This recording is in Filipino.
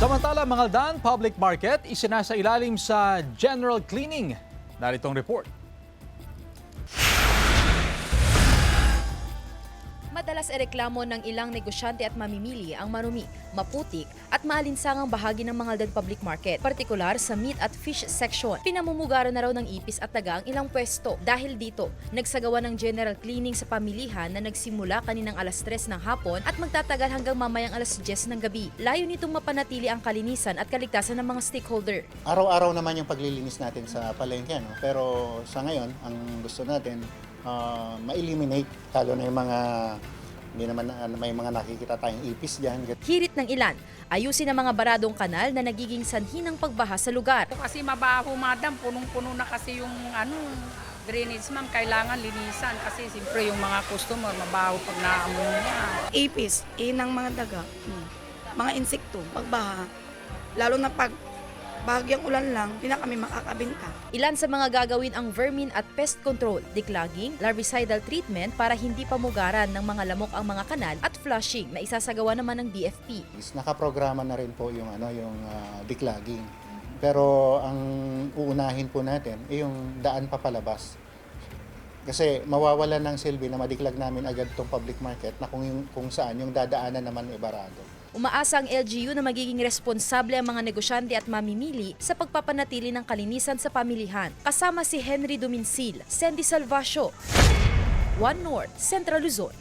Samantala, Mangaldan Public Market isinasailalim sa general cleaning. Naritong report. Madalas ereklamo ng ilang negosyante at mamimili ang marumi, maputik at maalinsangang bahagi ng Mangaldan Public Market, partikular sa meat at fish section. Pinamumugaran na raw ng ipis at taga ang ilang pwesto. Dahil dito, nagsagawa ng general cleaning sa pamilihan na nagsimula kaninang alas 3 ng hapon at magtatagal hanggang mamayang alas 10 ng gabi. Layo nitong mapanatili ang kalinisan at kaligtasan ng mga stakeholder. Araw-araw naman yung paglilinis natin sa palengke, no? Pero sa ngayon, ang gusto natin, ma-eliminate, lalo na yung mga hindi naman may mga nakikita tayong ipis dyan. Hirit ng ilan, ayusin ang mga baradong kanal na nagiging sanhi ng pagbaha sa lugar. Kasi mabaho, madam, punong-puno na kasi yung drainage, ma'am. Kailangan linisan kasi siyempre yung mga customer mabaho pag naamoy niya. Ipis, inang mga daga, mga insekto, pagbaha. Lalo na pag bahagyang ulan lang, hindi na kami makakabinta. Ilan sa mga gagawin ang vermin at pest control, declogging, larvicidal treatment para hindi pamugaran ng mga lamok ang mga kanal at flushing na isasagawa naman ng BFP. Nakaprograma na rin po yung declogging. Pero ang uunahin po natin ay yung daan papalabas. Kasi mawawalan ng silbi na madiklag namin agad itong public market na kung saan yung dadaanan naman ibarado. Umaasa ang LGU na magiging responsable ang mga negosyante at mamimili sa pagpapanatili ng kalinisan sa pamilihan. Kasama si Henry Duminsil, Sandy Salvacio, One North, Central Luzon.